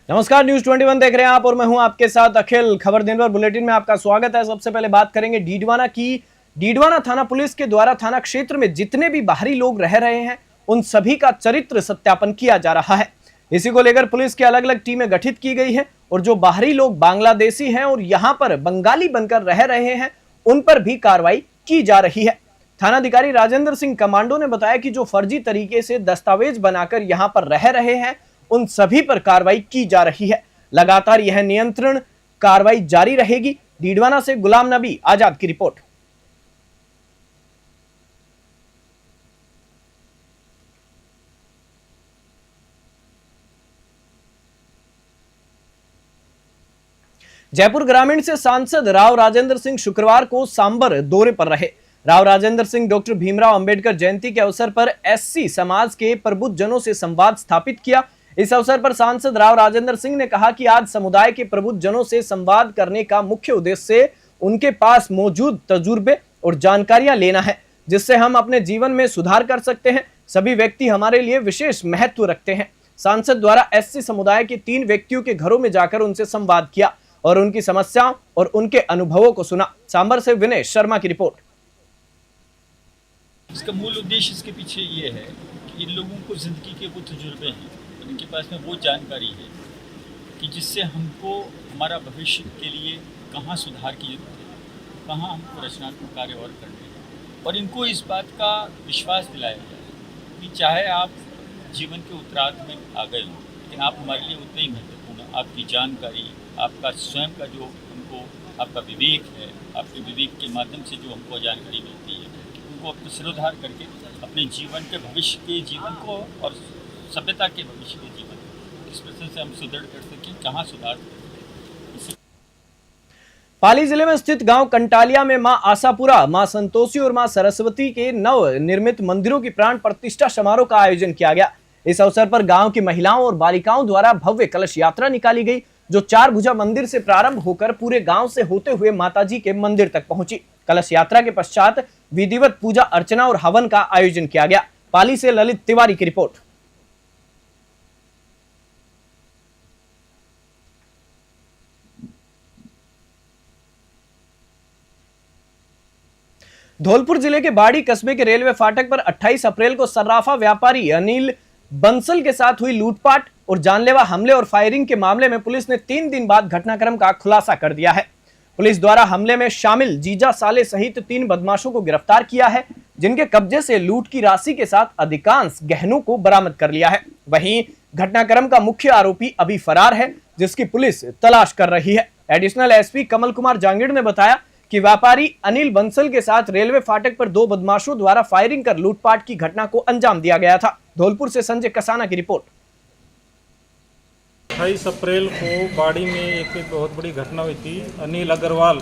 नमस्कार, न्यूज 21 देख रहे हैं आप और मैं हूं आपके साथ अखिल। खबर दिन भर बुलेटिन में आपका स्वागत है। सबसे पहले बात करेंगे डीडवाना की। डीडवाना थाना पुलिस के द्वारा थाना क्षेत्र में जितने भी बाहरी लोग रह रहे हैं उन सभी का चरित्र सत्यापन किया जा रहा है। इसी को लेकर पुलिस की अलग अलग टीमें गठित की गई है और जो बाहरी लोग बांग्लादेशी हैं और यहां पर बंगाली बनकर रह रहे हैं उन पर भी कार्रवाई की जा रही है। थानाधिकारी राजेंद्र सिंह कमांडो ने बताया कि जो फर्जी तरीके से दस्तावेज बनाकर यहां पर रह रहे हैं उन सभी पर कार्रवाई की जा रही है। लगातार यह नियंत्रण कार्रवाई जारी रहेगी। डीडवाना से गुलाम नबी आजाद की रिपोर्ट। जयपुर ग्रामीण से सांसद राव राजेंद्र सिंह शुक्रवार को सांबर दौरे पर रहे। राव राजेंद्र सिंह डॉक्टर भीमराव अंबेडकर जयंती के अवसर पर एससी समाज के प्रबुद्ध जनों से संवाद स्थापित किया। इस अवसर पर सांसद राव राजेंद्र सिंह ने कहा कि आज समुदाय के प्रबुद्ध जनों से संवाद करने का मुख्य उद्देश्य उनके पास मौजूद तजुर्बे और जानकारियां लेना है जिससे हम अपने जीवन में सुधार कर सकते हैं। सभी व्यक्ति हमारे लिए विशेष महत्व रखते हैं। सांसद द्वारा एससी समुदाय के 3 व्यक्तियों के घरों में जाकर उनसे संवाद किया और उनकी समस्याओं और उनके अनुभवों को सुना। सांबर से विनय शर्मा की रिपोर्ट। इसका मूल उद्देश्य इसके पीछे ये है कि इन लोगों को ज़िंदगी के वो तजुर्बे हैं, इनके पास में वो जानकारी है कि जिससे हमको हमारा भविष्य के लिए कहाँ सुधार की जरूरत है, कहाँ हमको रचनात्मक कार्य और करने हैं, और इनको इस बात का विश्वास दिलाया जाए कि चाहे आप जीवन के उत्तरार्ध में आ गए हो लेकिन आप हमारे लिए उतने ही महत्वपूर्ण हैं। आपकी जानकारी, आपका स्वयं का जो हमको आपका विवेक है, आपके विवेक के माध्यम से जो हमको जानकारी मिलती है उनको अपने सिरोधार करके अपने जीवन के भविष्य के जीवन को और सभ्यता के भविष्य के जीवन को किस प्रकार से हम सुदृढ़ कर सकें, कहाँ सुधार करें। पाली जिले में स्थित गांव कंटालिया में मां आशापुरा, मां संतोषी और मां सरस्वती के नव निर्मित मंदिरों की प्राण प्रतिष्ठा समारोह का आयोजन किया गया। इस अवसर पर गांव की महिलाओं और बालिकाओं द्वारा भव्य कलश यात्रा निकाली गई जो 4 भुजा मंदिर से प्रारंभ होकर पूरे गांव से होते हुए माताजी के मंदिर तक पहुंची। कलश यात्रा के पश्चात विधिवत पूजा अर्चना और हवन का आयोजन किया गया। पाली से ललित तिवारी की रिपोर्ट। धौलपुर जिले के बाड़ी कस्बे के रेलवे फाटक पर 28 अप्रैल को सर्राफा व्यापारी अनिल बंसल के साथ हुई लूटपाट और जानलेवा हमले और फायरिंग के मामले में पुलिस ने 3 दिन बाद घटनाक्रम का खुलासा कर दिया है। पुलिस द्वारा हमले में शामिल जीजा साले सहित 3 बदमाशों को गिरफ्तार किया है जिनके कब्जे से लूट की राशि के साथ अधिकांश गहनों को बरामद कर लिया है। वहीं घटनाक्रम का मुख्य आरोपी अभी फरार है जिसकी पुलिस तलाश कर रही है। एडिशनल एसपी कमल कुमार जांगिड़ ने बताया कि व्यापारी अनिल बंसल के साथ रेलवे फाटक पर 2 बदमाशों द्वारा फायरिंग कर लूटपाट की घटना को अंजाम दिया गया था। धौलपुर से संजय कसाना की रिपोर्ट। 28 अप्रैल को बाड़ी में एक बहुत बड़ी घटना हुई थी। अनिल अग्रवाल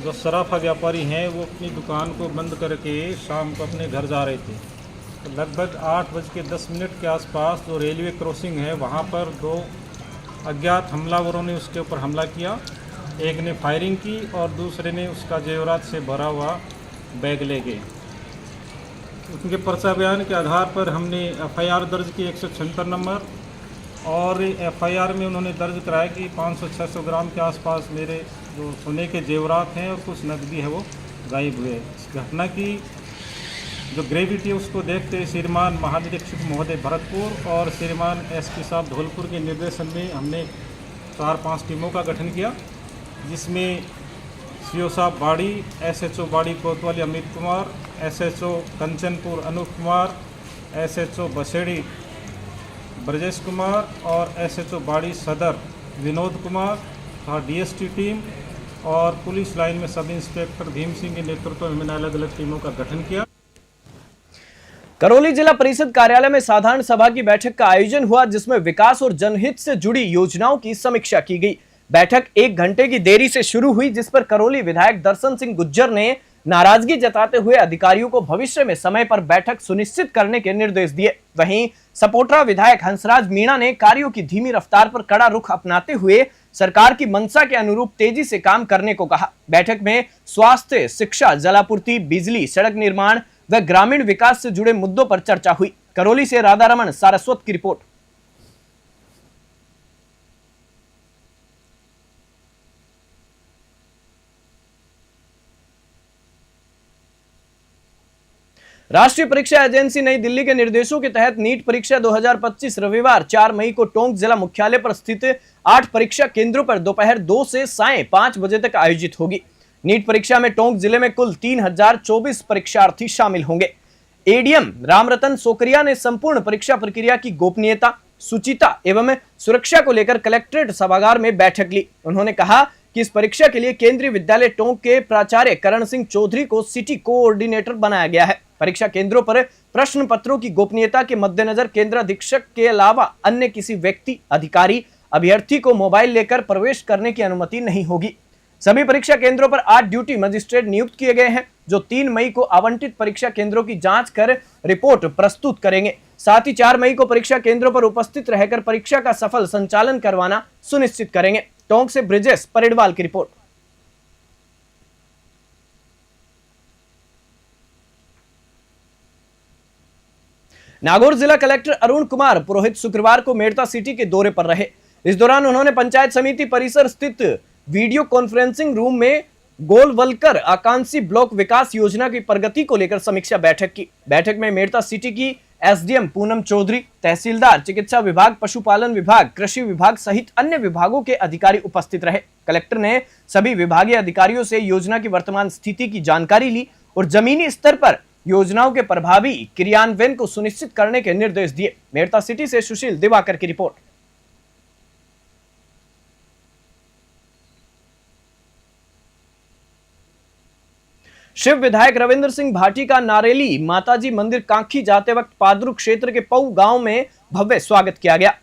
जो सराफा व्यापारी हैं वो अपनी दुकान को बंद करके शाम को अपने घर जा रहे थे। तो लगभग 8:10 के आसपास जो रेलवे क्रॉसिंग है वहाँ पर 2 अज्ञात हमलावरों ने उसके ऊपर हमला किया। एक ने फायरिंग की और दूसरे ने उसका जेवरात से भरा हुआ बैग ले गए। उनके पर्चा बयान के आधार पर हमने एफआईआर दर्ज की 176 नंबर, और एफआईआर में उन्होंने दर्ज कराया कि 500-600 ग्राम के आसपास मेरे जो सोने के जेवरात हैं और कुछ नकदी है वो गायब हुए। इस घटना की जो ग्रेविटी है उसको देखते हुए श्रीमान महानिरीक्षक महोदय भरतपुर और श्रीमान एसपी साहब धौलपुर के निर्देशन में हमने 4-5 टीमों का गठन किया जिसमें सीओ साहब बाड़ी, एसएचओ बाड़ी कोतवाली अमित कुमार, एसएचओ कंचनपुर अनूप कुमार, एसएचओ बसेड़ी ब्रजेश कुमार और एसएचओ बाड़ी सदर विनोद कुमार तथा डीएसटी टीम और पुलिस लाइन में सब इंस्पेक्टर भीम सिंह के नेतृत्व में मैंने अलग अलग टीमों का गठन किया। करौली जिला परिषद कार्यालय में साधारण सभा की बैठक का आयोजन हुआ जिसमें विकास और जनहित से जुड़ी योजनाओं की समीक्षा की गई। बैठक 1 घंटे की देरी से शुरू हुई जिस पर करौली विधायक दर्शन सिंह गुज्जर ने नाराजगी जताते हुए अधिकारियों को भविष्य में समय पर बैठक सुनिश्चित करने के निर्देश दिए। वहीं सपोटरा विधायक हंसराज मीणा ने कार्यों की धीमी रफ्तार पर कड़ा रुख अपनाते हुए सरकार की मंशा के अनुरूप तेजी से काम करने को कहा। बैठक में स्वास्थ्य, शिक्षा, जलापूर्ति, बिजली, सड़क निर्माण व ग्रामीण विकास से जुड़े मुद्दों पर चर्चा हुई। करौली से राधारमण सारस्वत की रिपोर्ट। राष्ट्रीय परीक्षा एजेंसी नई दिल्ली के निर्देशों के तहत नीट परीक्षा 2025 रविवार 4 मई को टोंक जिला मुख्यालय पर स्थित 8 परीक्षा केंद्रों पर दोपहर 2 से सायं 5 बजे तक आयोजित होगी। नीट परीक्षा में टोंक जिले में कुल 3024 परीक्षार्थी शामिल होंगे। एडीएम रामरतन सोकरिया ने संपूर्ण परीक्षा प्रक्रिया की गोपनीयता, शुचिता एवं सुरक्षा को लेकर कलेक्ट्रेट सभागार में बैठक ली। उन्होंने कहा कि इस परीक्षा के लिए केंद्रीय विद्यालय टोंक के प्राचार्य करण सिंह चौधरी को सिटी कोऑर्डिनेटर बनाया गया है। परीक्षा केंद्रों पर प्रश्न पत्रों की गोपनीयता के मद्देनजर केंद्र अधीक्षक के अलावा अन्य किसी व्यक्ति, अधिकारी, अभ्यर्थी को मोबाइल लेकर प्रवेश करने की अनुमति नहीं होगी। सभी परीक्षा केंद्रों पर 8 ड्यूटी मजिस्ट्रेट नियुक्त किए गए हैं, जो 3 मई को आवंटित परीक्षा केंद्रों की जांच कर रिपोर्ट प्रस्तुत करेंगे। साथ ही 4 मई को परीक्षा केंद्रों पर उपस्थित रहकर परीक्षा का सफल संचालन करवाना सुनिश्चित करेंगे। टोंक से ब्रिजेश परिडवाल की रिपोर्ट। नागौर जिला कलेक्टर अरुण कुमार पुरोहित शुक्रवार को मेड़ता सिटी के दौरे पर रहे। इस दौरान उन्होंने पंचायत समिति परिसर स्थित वीडियो कॉन्फ्रेंसिंग रूम में गोलवलकर आकांक्षी ब्लॉक विकास योजना की प्रगति को लेकर समीक्षा बैठक की। बैठक में मेड़ता सिटी की एसडीएम पूनम चौधरी, तहसीलदार, चिकित्सा विभाग, पशुपालन विभाग, कृषि विभाग सहित अन्य विभागों के अधिकारी उपस्थित रहे। कलेक्टर ने सभी विभागीय अधिकारियों से योजना की वर्तमान स्थिति की जानकारी ली और जमीनी स्तर पर योजनाओं के प्रभावी क्रियान्वयन को सुनिश्चित करने के निर्देश दिए। मेड़ता सिटी से सुशील दिवाकर की रिपोर्ट। शिव विधायक रविंद्र सिंह भाटी का नारेली माताजी मंदिर कांखी जाते वक्त पादरू क्षेत्र के पऊ गांव में भव्य स्वागत किया गया।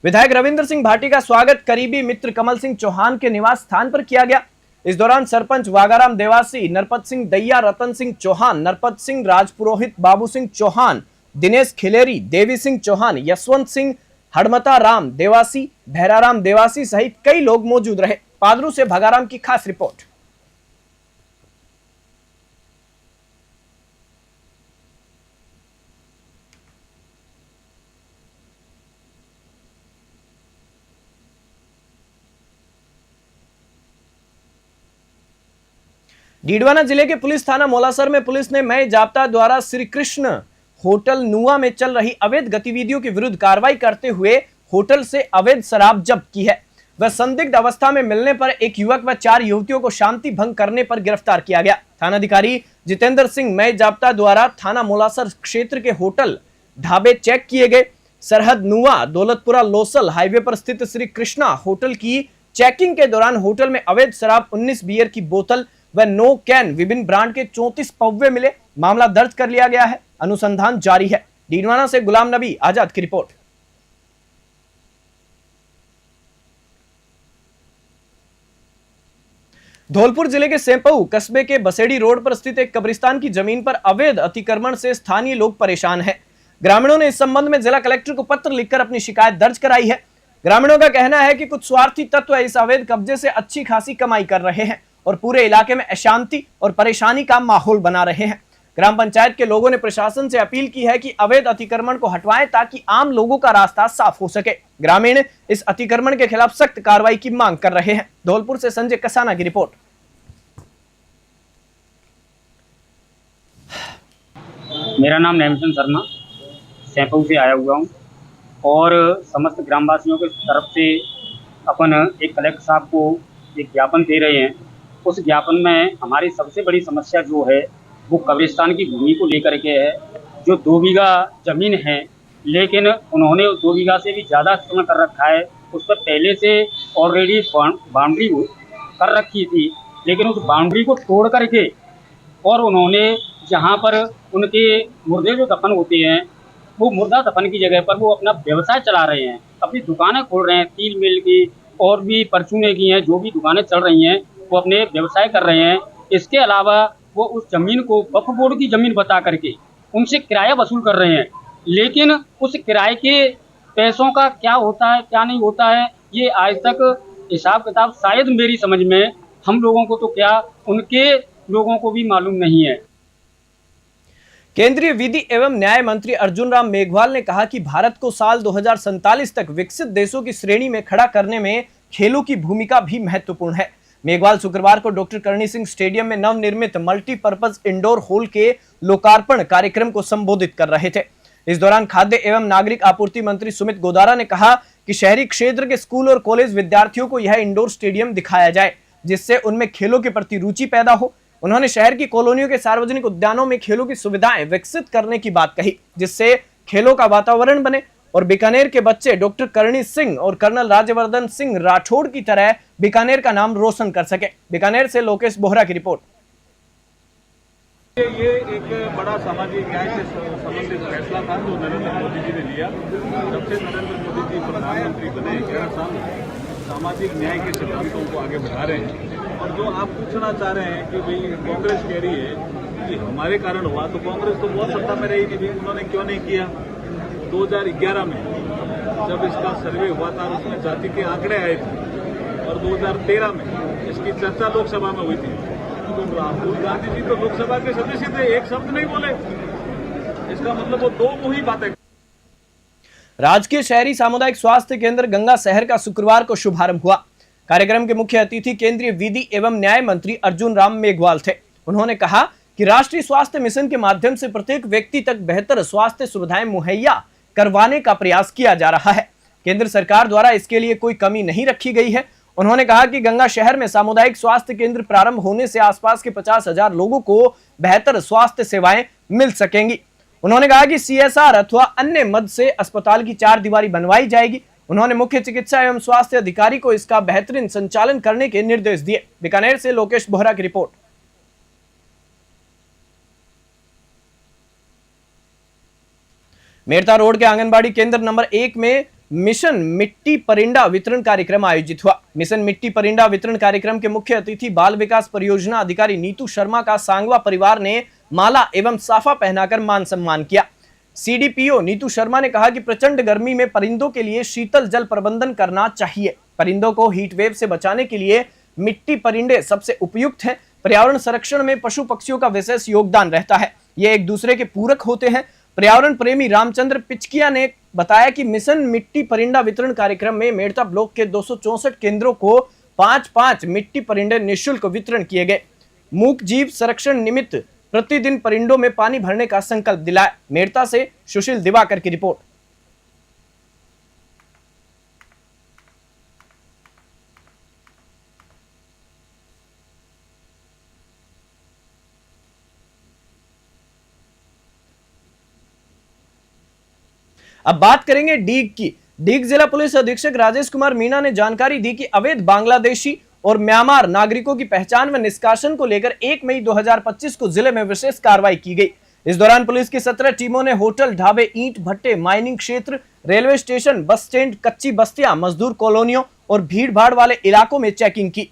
विधायक रविंद्र सिंह भाटी का स्वागत करीबी मित्र कमल सिंह चौहान के निवास स्थान पर किया गया। इस दौरान सरपंच वागाराम देवासी, नरपत सिंह दैया, रतन सिंह चौहान, नरपत सिंह राजपुरोहित, बाबू सिंह चौहान, दिनेश खिलेरी, देवी सिंह चौहान, यशवंत सिंह, हड़मता राम देवासी, भैराराम देवासी सहित कई लोग मौजूद रहे। पादरू से भगाराम की खास रिपोर्ट। डीडवाना जिले के पुलिस थाना मौलासर में पुलिस ने मई जाब्ता द्वारा श्री कृष्ण होटल नुआ में चल रही अवैध गतिविधियों के विरुद्ध कार्रवाई करते हुए होटल से अवैध शराब जब्त की है। वह संदिग्ध अवस्था में मिलने पर एक युवक व 4 युवतियों को शांति भंग करने पर गिरफ्तार किया गया। थानाधिकारी जितेंद्र सिंह मई जाब्ता द्वारा थाना मौलासर क्षेत्र के होटल ढाबे चेक किए गए। सरहद नुआ दौलतपुरा लोसल हाईवे पर स्थित श्री कृष्णा होटल की चेकिंग के दौरान होटल में अवैध शराब 19 बियर की बोतल व 9 कैन विभिन्न ब्रांड के 34 पौवे मिले। मामला दर्ज कर लिया गया है, अनुसंधान जारी है। डीडवाना से गुलाम नबी आजाद की रिपोर्ट। धौलपुर जिले के सेंपऊ कस्बे के बसेड़ी रोड पर स्थित एक कब्रिस्तान की जमीन पर अवैध अतिक्रमण से स्थानीय लोग परेशान हैं। ग्रामीणों ने इस संबंध में जिला कलेक्टर को पत्र लिखकर अपनी शिकायत दर्ज कराई है। ग्रामीणों का कहना है कि कुछ स्वार्थी तत्व इस अवैध कब्जे से अच्छी खासी कमाई कर रहे हैं और पूरे इलाके में अशांति और परेशानी का माहौल बना रहे हैं। ग्राम पंचायत के लोगों ने प्रशासन से अपील की है कि अवैध अतिक्रमण को हटवाएं ताकि आम लोगों का रास्ता साफ हो सके। ग्रामीण इस अतिक्रमण के खिलाफ सख्त कार्रवाई की मांग कर रहे हैं। धौलपुर से संजय कसाना की रिपोर्ट। मेरा नाम नैमचंद शर्मा सैंपऊ से आया हुआ हूँ और समस्त ग्रामवासियों के तरफ से अपन एक कलेक्टर साहब को एक ज्ञापन दे रहे हैं। उस ज्ञापन में हमारी सबसे बड़ी समस्या जो है वो कब्रिस्तान की भूमि को लेकर के है। जो 2 बीघा ज़मीन है, लेकिन उन्होंने 2 बीघा से भी ज़्यादा अतिक्रमण कर रखा है। उस पर पहले से ऑलरेडी बाउंड्री कर रखी थी, लेकिन उस बाउंड्री को तोड़ करके और उन्होंने जहाँ पर उनके मुर्दे जो दफन होते हैं वो मुर्दा दफन की जगह पर वो अपना व्यवसाय चला रहे हैं, अपनी दुकानें खोल रहे हैं। तिल मिल की और भी परचूने की हैं, जो भी दुकानें चल रही हैं वो अपने व्यवसाय कर रहे हैं। इसके अलावा वो उस ज़मीन को वक्फ बोर्ड की ज़मीन बता करके उनसे किराया वसूल कर रहे हैं। लेकिन उस किराए के पैसों का क्या होता है क्या नहीं होता है, ये आज तक हिसाब किताब शायद मेरी समझ में हम लोगों को तो क्या उनके लोगों को भी मालूम नहीं है। केंद्रीय विधि एवं न्याय मंत्री अर्जुन राम मेघवाल ने कहा कि भारत को साल 2047 तक विकसित देशों की श्रेणी में खड़ा करने में खेलों की भूमिका भी महत्वपूर्ण है। मेघवाल शुक्रवार को डॉक्टर करणी सिंह स्टेडियम में नवनिर्मित मल्टीपर्पज इंडोर हॉल के लोकार्पण कार्यक्रम को संबोधित कर रहे थे। इस दौरान खाद्य एवं नागरिक आपूर्ति मंत्री सुमित गोदारा ने कहा कि शहरी क्षेत्र के स्कूल और कॉलेज विद्यार्थियों को यह इंडोर स्टेडियम दिखाया जाए, जिससे उनमें खेलों के प्रति रुचि पैदा हो। उन्होंने शहर की कॉलोनियों के सार्वजनिक उद्यानों में खेलों की सुविधाएं विकसित करने की बात कही, जिससे खेलों का वातावरण बने और बीकानेर के बच्चे डॉक्टर करणी सिंह और कर्नल राज्यवर्धन सिंह राठौड़ की तरह बीकानेर का नाम रोशन कर सके। बीकानेर से लोकेश बोहरा की रिपोर्ट। ये एक बड़ा सामाजिक न्याय से संबंधित फैसला था जो नरेंद्र मोदी जी ने लिया। जब से नरेंद्र मोदी जी प्रधानमंत्री बने 11 साल सामाजिक न्याय के सिद्धांतों को आगे बढ़ा रहे हैं। और जो आप पूछना चाह रहे हैं कि भाई कांग्रेस कह रही है कि हमारे कारण हुआ, तो कांग्रेस तो बहुत सत्ता में रही थी, उन्होंने क्यों नहीं किया। 2011 में जब इसका सर्वे हुआ था उसमें जाति के आंकड़े आए थे और 2013 में इसकी चर्चा लोकसभा में हुई थी। तो राहुल गांधी जी तो लोकसभा के सदस्य थे, एक शब्द नहीं बोले। इसका मतलब वो दो मुही बातें। राजकीय शहरी सामुदायिक स्वास्थ्य केंद्र गंगा शहर का शुक्रवार को शुभारंभ हुआ। कार्यक्रम के मुख्य अतिथि केंद्रीय विधि एवं न्याय मंत्री अर्जुन राम मेघवाल थे। उन्होंने कहा कि राष्ट्रीय स्वास्थ्य मिशन के माध्यम से प्रत्येक व्यक्ति तक बेहतर स्वास्थ्य सुविधाएं मुहैया करवाने का प्रयास किया जा रहा है। केंद्र सरकार द्वारा इसके लिए कोई कमी नहीं रखी गई है। उन्होंने कहा कि गंगा शहर में सामुदायिक स्वास्थ्य केंद्र प्रारंभ होने से आसपास के 50,000 लोगों को बेहतर स्वास्थ्य सेवाएं मिल सकेंगी। उन्होंने कहा कि CSR अथवा अन्य मद से अस्पताल की 4 दीवारी बनवाई जाएगी। उन्होंने मुख्य चिकित्सा एवं स्वास्थ्य अधिकारी को इसका बेहतरीन संचालन करने के निर्देश दिए। बीकानेर से लोकेश बोहरा की रिपोर्ट। मेरता रोड के आंगनबाड़ी केंद्र नंबर 1 में मिशन मिट्टी परिंडा वितरण कार्यक्रम आयोजित हुआ। मिशन मिट्टी परिंडा वितरण कार्यक्रम के मुख्य अतिथि बाल विकास परियोजना अधिकारी नीतू शर्मा का सांगवा परिवार ने माला एवं साफा पहनाकर मान सम्मान किया। CDPO नीतू शर्मा ने कहा कि प्रचंड गर्मी में परिंदों के लिए शीतल जल प्रबंधन करना चाहिए। परिंदों को हीट वेव से बचाने के लिए मिट्टी परिंडे सबसे उपयुक्त है। पर्यावरण संरक्षण में पशु पक्षियों का विशेष योगदान रहता है, ये एक दूसरे के पूरक होते हैं। पर्यावरण प्रेमी रामचंद्र पिचकिया ने बताया कि मिशन मिट्टी परिंडा वितरण कार्यक्रम में मेड़ता ब्लॉक के 264 केंद्रों को 5-5 मिट्टी परिंडे निःशुल्क वितरण किए गए। मूक जीव संरक्षण निमित्त प्रतिदिन परिंडों में पानी भरने का संकल्प दिलाया। मेड़ता से सुशील दिवाकर की रिपोर्ट। अब बात करेंगे डीग की। डीग जिला पुलिस अधीक्षक राजेश कुमार मीणा ने जानकारी दी कि अवैध बांग्लादेशी और म्यांमार नागरिकों की पहचान व निष्कासन को लेकर 1 मई 2025 को जिले में विशेष कार्रवाई की गई। इस दौरान पुलिस की 17 टीमों ने होटल, ढाबे, ईंट भट्टे, माइनिंग क्षेत्र, रेलवे स्टेशन, बस स्टैंड, कच्ची बस्तियां, मजदूर कॉलोनियों और भीड़ भाड़ वाले इलाकों में चेकिंग की।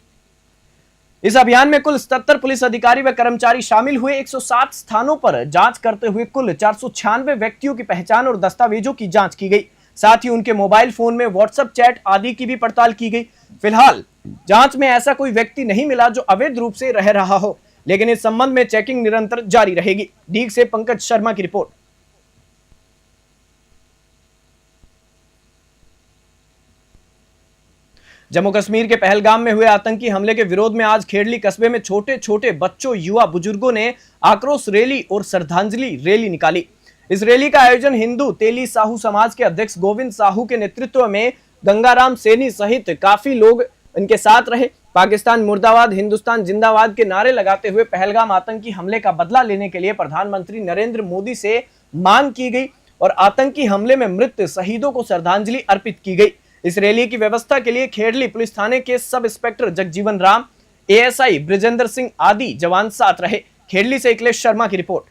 इस अभियान में कुल 77 पुलिस अधिकारी व कर्मचारी शामिल हुए। 107 स्थानों पर जांच करते हुए कुल 496 व्यक्तियों की पहचान और दस्तावेजों की जांच की गई। साथ ही उनके मोबाइल फोन में व्हाट्सएप चैट आदि की भी पड़ताल की गई। फिलहाल जांच में ऐसा कोई व्यक्ति नहीं मिला जो अवैध रूप से रह रहा हो, लेकिन इस संबंध में चेकिंग निरंतर जारी रहेगी। डीग से पंकज शर्मा की रिपोर्ट। जम्मू कश्मीर के पहलगाम में हुए आतंकी हमले के विरोध में आज खेड़ली कस्बे में छोटे छोटे बच्चों, युवा, बुजुर्गों ने आक्रोश रैली और श्रद्धांजलि रैली निकाली। इस रैली का आयोजन हिंदू तेली साहू समाज के अध्यक्ष गोविंद साहू के नेतृत्व में गंगाराम सैनी सहित काफी लोग इनके साथ रहे। पाकिस्तान मुर्दाबाद, हिंदुस्तान जिंदाबाद के नारे लगाते हुए पहलगाम आतंकी हमले का बदला लेने के लिए प्रधानमंत्री नरेंद्र मोदी से मांग की गई और आतंकी हमले में मृत शहीदों को श्रद्धांजलि अर्पित की गई। इस रैली की व्यवस्था के लिए खेड़ली पुलिस थाने के sub inspector Jagjivan Ram, ASI Brijendra Singh आदि जवान साथ रहे। खेड़ली से अखिलेश शर्मा की रिपोर्ट।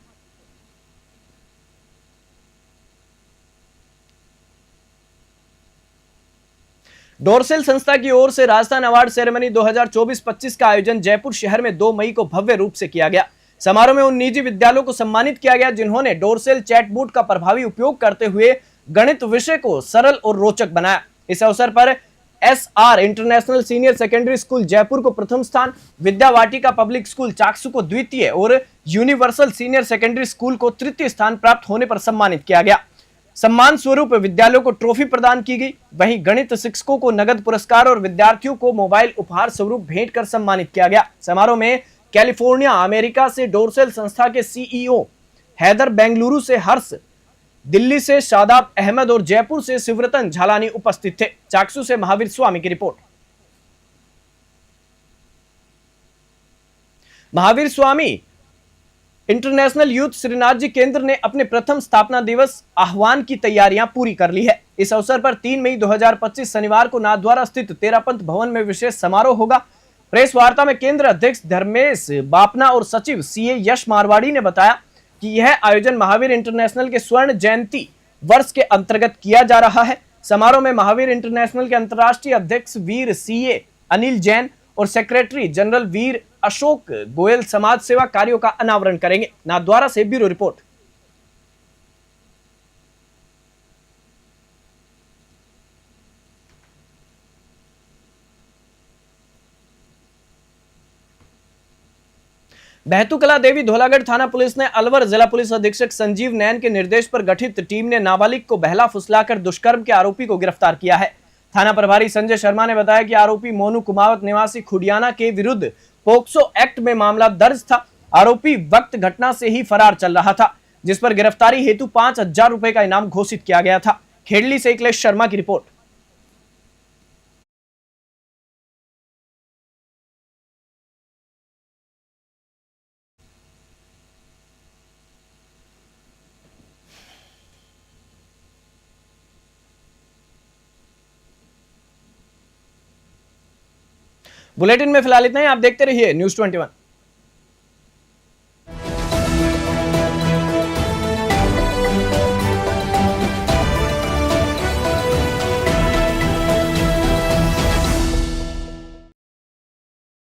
डोरसेल संस्था की ओर से राजस्थान अवार्ड सेरेमनी 2024-25 का आयोजन जयपुर शहर में 2 मई को भव्य रूप से किया गया। समारोह में उन निजी विद्यालयों को सम्मानित किया गया जिन्होंने डोरसेल चैटबोट का प्रभावी उपयोग करते हुए गणित विषय को सरल और रोचक बनाया। इस अवसर पर SR international senior secondary school Jaipur को प्रथम स्थान, विद्या वाटिका पब्लिक स्कूल चाकसू को द्वितीय और यूनिवर्सल सीनियर सेकेंडरी स्कूल को तृतीय स्थान प्राप्त होने पर सम्मानित किया गया। सम्मान स्वरूप विद्यालयों को ट्रॉफी प्रदान की गई। वहीं गणित शिक्षकों को नगद पुरस्कार और विद्यार्थियों को मोबाइल उपहार स्वरूप भेंट कर सम्मानित किया गया। समारोह में कैलिफोर्निया अमेरिका से डोरसेल संस्था के सीईओ हैदर, बेंगलुरु से हर्ष, दिल्ली से शादाब अहमद और जयपुर से शिवरतन झालानी उपस्थित थे। चाकसू से महावीर स्वामी की report. Mahavir Swami international youth Shrinath ji केंद्र ने अपने प्रथम स्थापना दिवस आह्वान की तैयारियां पूरी कर ली है। इस अवसर पर 3 मई 2025 शनिवार को नाथद्वारा स्थित तेरापंथ भवन में विशेष समारोह होगा। प्रेस वार्ता में केंद्र अध्यक्ष धर्मेश बापना और सचिव सीए यश मारवाड़ी ने बताया कि यह आयोजन महावीर इंटरनेशनल के स्वर्ण जयंती वर्ष के अंतर्गत किया जा रहा है। समारोह में महावीर इंटरनेशनल के अंतर्राष्ट्रीय अध्यक्ष वीर सीए अनिल जैन और सेक्रेटरी जनरल वीर अशोक गोयल समाज सेवा कार्यों का अनावरण करेंगे। नाथद्वारा से ब्यूरो रिपोर्ट। बहतुकला देवी धौलागढ़ थाना पुलिस ने अलवर जिला पुलिस अधीक्षक संजीव नैन के निर्देश पर गठित टीम ने नाबालिग को बहला फुसलाकर दुष्कर्म के आरोपी को गिरफ्तार किया है। थाना प्रभारी संजय शर्मा ने बताया कि आरोपी मोनू कुमावत निवासी खुडियाना के विरुद्ध पोक्सो एक्ट में मामला दर्ज था। आरोपी वक्त घटना से ही फरार चल रहा था, जिस पर गिरफ्तारी हेतु 5,000 रुपए का इनाम घोषित किया गया था। खेड़ली से अखिलेश शर्मा की रिपोर्ट। बुलेटिन में फिलहाल इतना ही। आप देखते रहिए News 21।